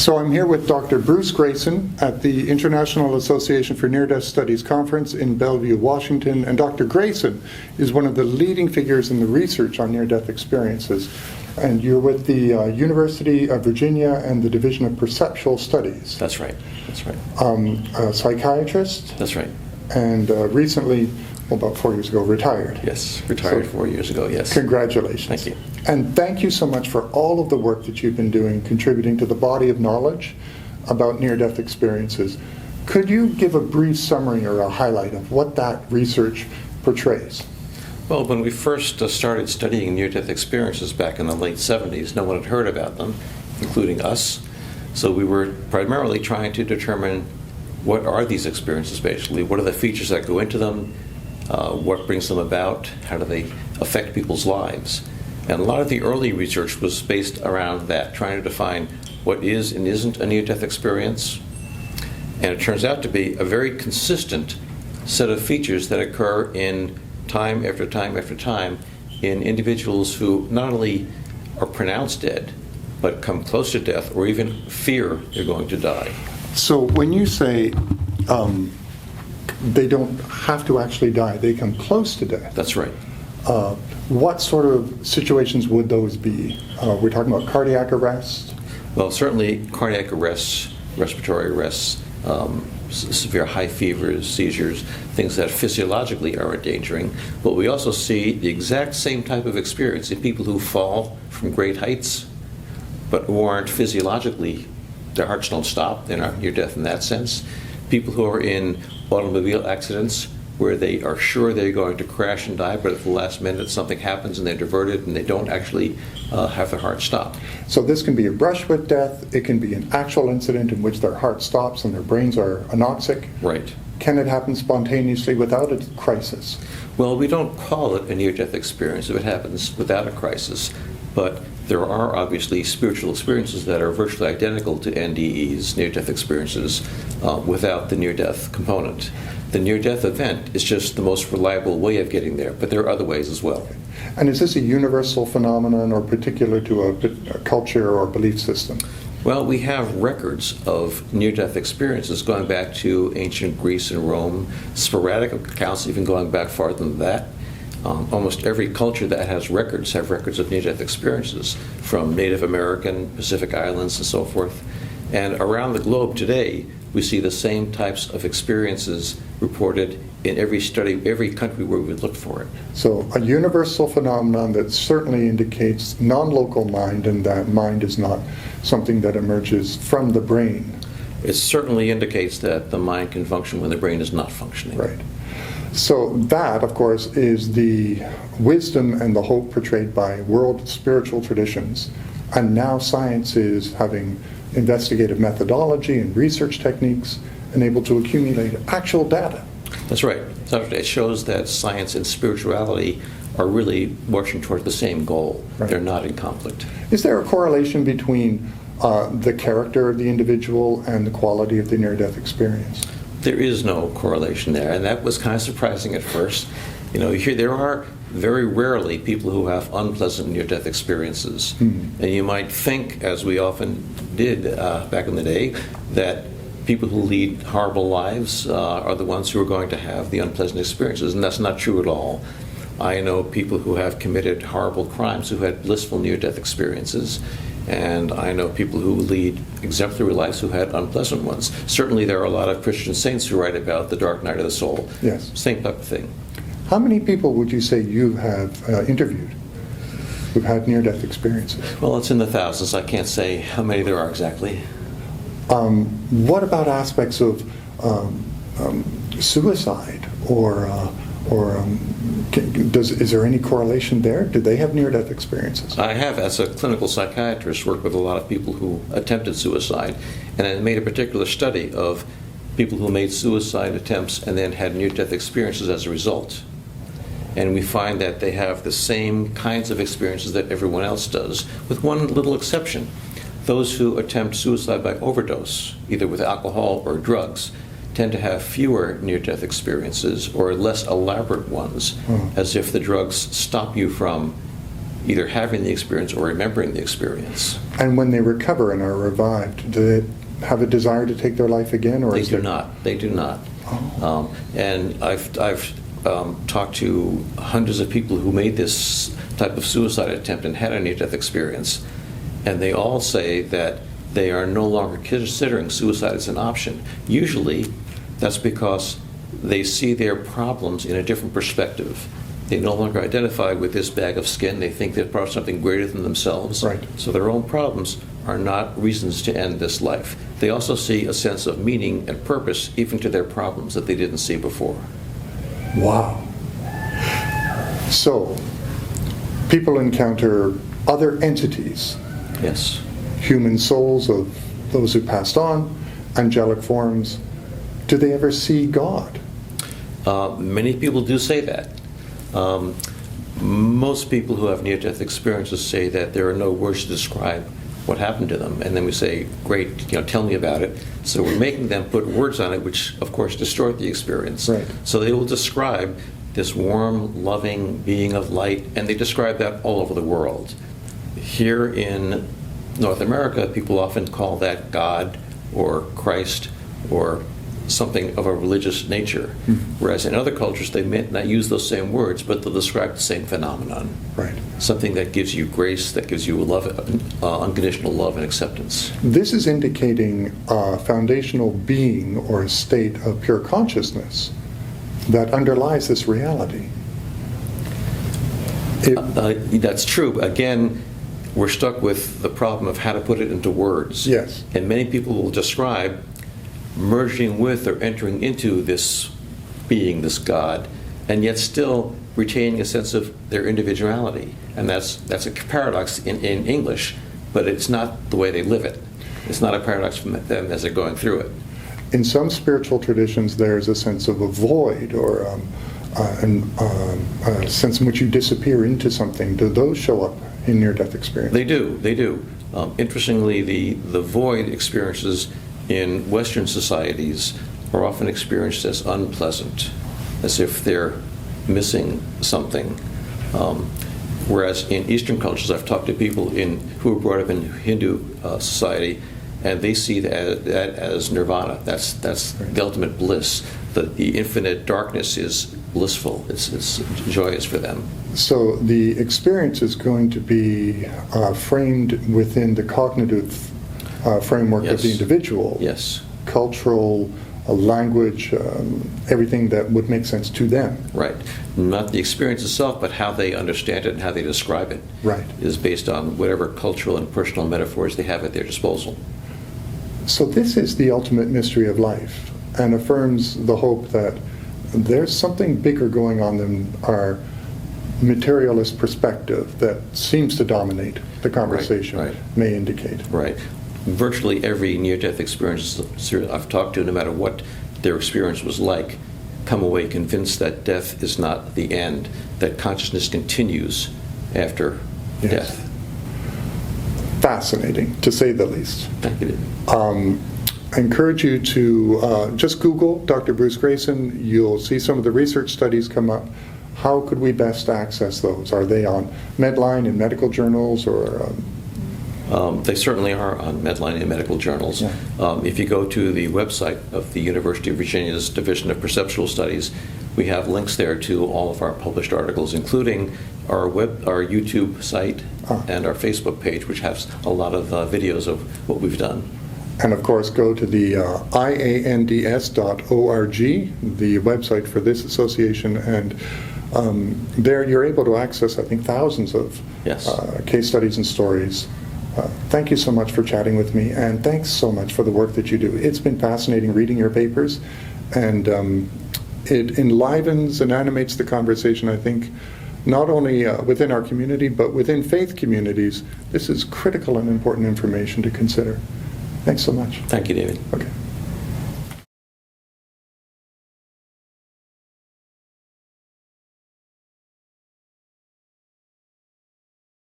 So I'm here with Dr. Bruce Greyson at the International Association for Near-Death Studies Conference in Bellevue, Washington. And Dr. Greyson is one of the leading figures in the research on near-death experiences. And you're with the University of Virginia and the Division of Perceptual Studies. That's right. That's right. A psychiatrist. That's right. And recently, about 4 years ago, retired. Yes, retired 4 years ago, yes. Congratulations. Thank you. And thank you so much for all of the work that you've been doing, contributing to the body of knowledge about near-death experiences. Could you give a brief summary or a highlight of what that research portrays? Well, when we first started studying near-death experiences back in the late 70s, no one had heard about them, including us. So we were primarily trying to determine what are these experiences, basically. What are the features that go into them? What brings them about? How do they affect people's lives? And a lot of the early research was based around that, trying to define what is and isn't a near-death experience. And it turns out to be a very consistent set of features that occur in time after time after time in individuals who not only are pronounced dead, but come close to death or even fear they're going to die. So when you say they don't have to actually die, they come close to death. That's right. What sort of situations would those be? We're talking about cardiac arrest? Well, certainly cardiac arrests, respiratory arrests, severe high fevers, seizures, things that physiologically are endangering. But we also see the exact same type of experience in people who fall from great heights, but who aren't physiologically, their hearts don't stop, they're not near death in that sense. People who are in automobile accidents where they are sure they're going to crash and die, but at the last minute something happens and they're diverted and they don't actually have their heart stop. So this can be a brush with death. It can be an actual incident in which their heart stops and their brains are anoxic. Right. Can it happen spontaneously without a crisis? Well, we don't call it a near-death experience if it happens without a crisis, but there are obviously spiritual experiences that are virtually identical to NDEs, near-death experiences, without the near-death component. The near-death event is just the most reliable way of getting there, but there are other ways as well. And is this a universal phenomenon or particular to a culture or belief system? Well, we have records of near-death experiences going back to ancient Greece and Rome, sporadic accounts even going back farther than that. Almost every culture that has records have records of near-death experiences, from Native American, Pacific Islands, and so forth. And around the globe today, we see the same types of experiences reported in every study, every country where we look for it. So a universal phenomenon that certainly indicates non-local mind, and that mind is not something that emerges from the brain. It certainly indicates that the mind can function when the brain is not functioning. Right. So that, of course, is the wisdom and the hope portrayed by world spiritual traditions. And now science is having investigative methodology and research techniques and able to accumulate actual data. That's right. So it shows that science and spirituality are really marching toward the same goal. Right. They're not in conflict. Is there a correlation between the character of the individual and the quality of the near-death experience? There is no correlation there, and that was kind of surprising at first. You know, there are very rarely people who have unpleasant near-death experiences. And you might think, as we often did back in the day, that people who lead horrible lives are the ones who are going to have the unpleasant experiences, and that's not true at all. I know people who have committed horrible crimes who had blissful near-death experiences, and I know people who lead exemplary lives who had unpleasant ones. Certainly there are a lot of Christian saints who write about the dark night of the soul. Yes. Same type of thing. How many people would you say you have interviewed who've had near-death experiences? Well, it's in the thousands. I can't say how many there are exactly. What about aspects of suicide is there any correlation there? Do they have near-death experiences? I have, as a clinical psychiatrist, worked with a lot of people who attempted suicide, and I made a particular study of people who made suicide attempts and then had near-death experiences as a result. And we find that they have the same kinds of experiences that everyone else does, with one little exception. Those who attempt suicide by overdose, either with alcohol or drugs, tend to have fewer near-death experiences or less elaborate ones, as if the drugs stop you from either having the experience or remembering the experience. And when they recover and are revived, do they have a desire to take their life again? Or They is do it- not. They do not. Oh. And I've talked to hundreds of people who made this type of suicide attempt and had a near-death experience, and they all say that they are no longer considering suicide as an option. Usually, that's because they see their problems in a different perspective. They no longer identify with this bag of skin. They think they're part of something greater than themselves. Right. So their own problems are not reasons to end this life. They also see a sense of meaning and purpose even to their problems that they didn't see before. Wow. So, people encounter other entities, Yes. human souls of those who passed on, angelic forms. Do they ever see God? Many people do say that. Most people who have near-death experiences say that there are no words to describe what happened to them, and then we say, "Great, tell me about it." So we're making them put words on it, which of course distort the experience. Right. So they will describe this warm, loving being of light, and they describe that all over the world. Here in North America, people often call that God or Christ or something of a religious nature, whereas in other cultures they may not use those same words, but they'll describe the same phenomenon. Right. Something that gives you grace, that gives you love, unconditional love and acceptance. This is indicating a foundational being or a state of pure consciousness that underlies this reality. That's true. Again, we're stuck with the problem of how to put it into words. Yes. And many people will describe merging with or entering into this being, this God, and yet still retaining a sense of their individuality. And that's a paradox in English, but it's not the way they live it. It's not a paradox from them as they're going through it. In some spiritual traditions, there's a sense of a void or a sense in which you disappear into something. Do those show up in near-death experience? They do. Interestingly, the void experiences in Western societies are often experienced as unpleasant, as if they're missing something. Whereas in Eastern cultures, I've talked to people who were brought up in Hindu society, and they see that as nirvana. That's the ultimate bliss. The infinite darkness is blissful. It's joyous for them. So the experience is going to be framed within the cognitive framework of the Yes. individual. Yes. Cultural, language, everything that would make sense to them. Right. Not the experience itself, but how they understand it and how they describe it. Right. Is based on whatever cultural and personal metaphors they have at their disposal. So this is the ultimate mystery of life and affirms the hope that there's something bigger going on than our materialist perspective that seems to dominate the conversation right. may indicate. Right. Virtually every near-death experience I've talked to, no matter what their experience was like, come away convinced that death is not the end, that consciousness continues after Yes. death. Fascinating, to say the least. Thank you. I encourage you to just Google Dr. Bruce Greyson. You'll see some of the research studies come up. How could we best access those? Are they on Medline in medical journals or... They certainly are on Medline and medical journals. Yeah. If you go to the website of the University of Virginia's Division of Perceptual Studies, we have links there to all of our published articles, including our YouTube site and our Facebook page, which has a lot of videos of what we've done. And of course, go to the IANDS.org, the website for this association, and there you're able to access, I think, thousands of Yes. case studies and stories. Thank you so much for chatting with me, and thanks so much for the work that you do. It's been fascinating reading your papers, and it enlivens and animates the conversation, I think, not only within our community, but within faith communities. This is critical and important information to consider. Thanks so much. Thank you, David. Okay.